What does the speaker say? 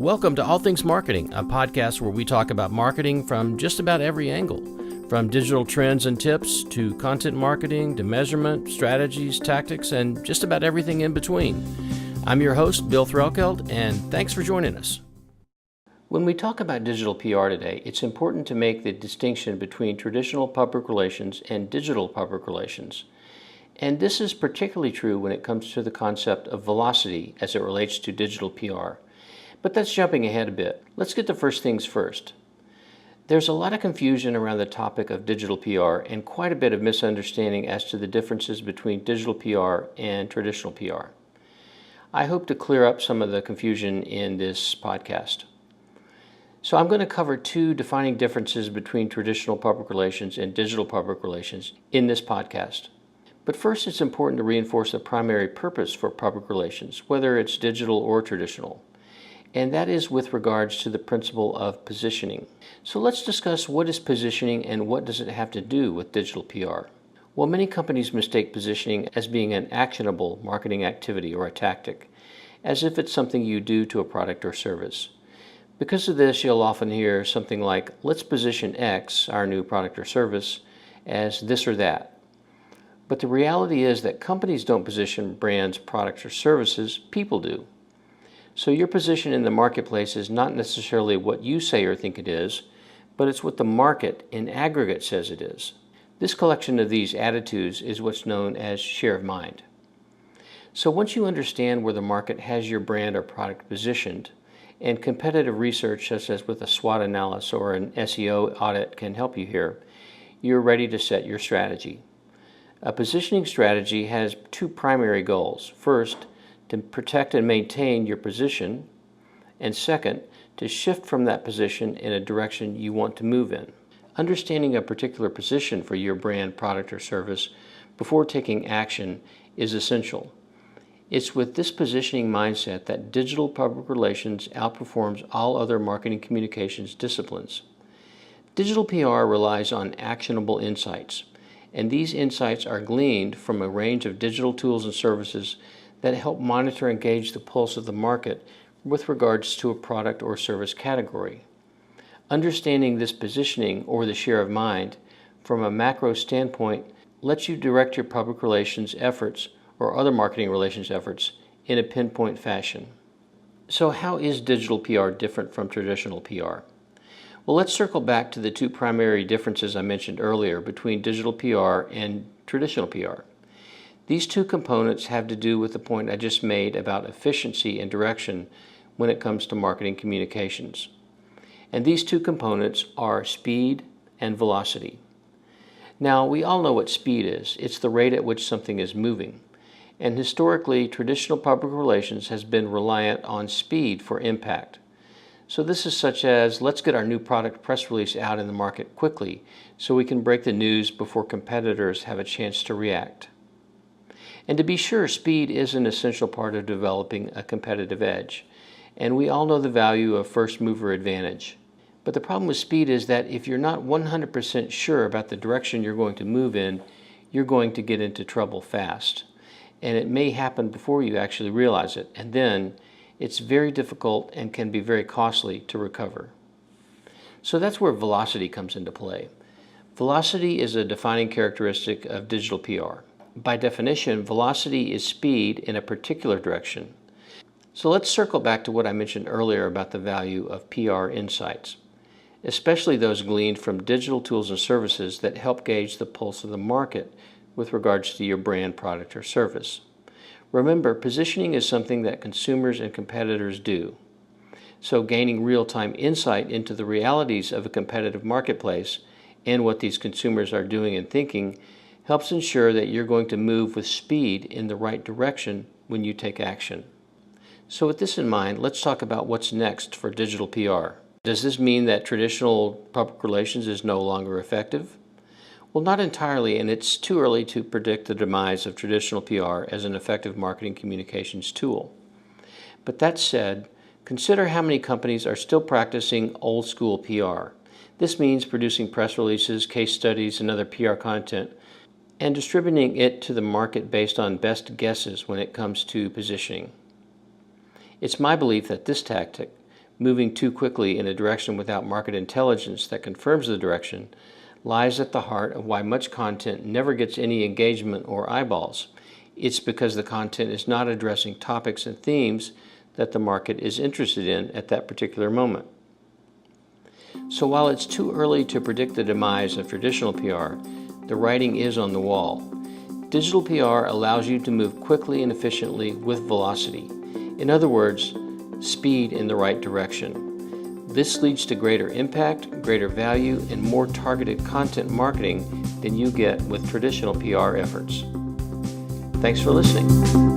Welcome to All Things Marketing, a podcast where we talk about marketing from just about every angle, from digital trends and tips to content marketing to measurement, strategies, tactics, and just about everything in between. I'm your host, Bill Threlkeld, and thanks for joining us. When we talk about digital PR today, it's important to make the distinction between traditional public relations and digital public relations. And this is particularly true when it comes to the concept of velocity as it relates to digital PR. But that's jumping ahead a bit. Let's get to first things first. There's a lot of confusion around the topic of digital PR and quite a bit of misunderstanding as to the differences between digital PR and traditional PR. I hope to clear up some of the confusion in this podcast. So I'm going to cover two defining differences between traditional public relations and digital public relations in this podcast. But first, it's important to reinforce the primary purpose for public relations, whether it's digital or traditional. And that is with regards to the principle of positioning. So let's discuss what is positioning and what does it have to do with digital PR. Well, many companies mistake positioning as being an actionable marketing activity or a tactic, as if it's something you do to a product or service. Because of this, you'll often hear something like, let's position X, our new product or service, as this or that. But the reality is that companies don't position brands, products, or services, people do. So your position in the marketplace is not necessarily what you say or think it is, but it's what the market in aggregate says it is. This collection of these attitudes is what's known as share of mind. So once you understand where the market has your brand or product positioned, and competitive research such as with a SWOT analysis or an SEO audit can help you here, you're ready to set your strategy. A positioning strategy has two primary goals. First, to protect and maintain your position, and second, to shift from that position in a direction you want to move in. Understanding a particular position for your brand, product, or service before taking action is essential. It's with this positioning mindset that digital public relations outperforms all other marketing communications disciplines. Digital PR relies on actionable insights, and these insights are gleaned from a range of digital tools and services that help monitor and gauge the pulse of the market with regards to a product or service category. Understanding this positioning or the share of mind from a macro standpoint lets you direct your public relations efforts or other marketing relations efforts in a pinpoint fashion. So how is digital PR different from traditional PR? Well, let's circle back to the two primary differences I mentioned earlier between digital PR and traditional PR. These two components have to do with the point I just made about efficiency and direction when it comes to marketing communications. And these two components are speed and velocity. Now, we all know what speed is. It's the rate at which something is moving. And historically, traditional public relations has been reliant on speed for impact. So this is such as, let's get our new product press release out in the market quickly so we can break the news before competitors have a chance to react. And to be sure, speed is an essential part of developing a competitive edge. And we all know the value of first mover advantage. But the problem with speed is that if you're not 100% sure about the direction you're going to move in, you're going to get into trouble fast. And it may happen before you actually realize it. And then it's very difficult and can be very costly to recover. So that's where velocity comes into play. Velocity is a defining characteristic of digital PR. By definition, velocity is speed in a particular direction. So let's circle back to what I mentioned earlier about the value of PR insights, especially those gleaned from digital tools and services that help gauge the pulse of the market with regards to your brand, product, or service. Remember, positioning is something that consumers and competitors do. So gaining real-time insight into the realities of a competitive marketplace and what these consumers are doing and thinking helps ensure that you're going to move with speed in the right direction when you take action. So with this in mind, let's talk about what's next for digital PR. Does this mean that traditional public relations is no longer effective? Well, not entirely, and it's too early to predict the demise of traditional PR as an effective marketing communications tool. But that said, consider how many companies are still practicing old school PR. This means producing press releases, case studies, and other PR content and distributing it to the market based on best guesses when it comes to positioning. It's my belief that this tactic, moving too quickly in a direction without market intelligence that confirms the direction, lies at the heart of why much content never gets any engagement or eyeballs. It's because the content is not addressing topics and themes that the market is interested in at that particular moment. So while it's too early to predict the demise of traditional PR, the writing is on the wall. Digital PR allows you to move quickly and efficiently with velocity. In other words, speed in the right direction. This leads to greater impact, greater value, and more targeted content marketing than you get with traditional PR efforts. Thanks for listening.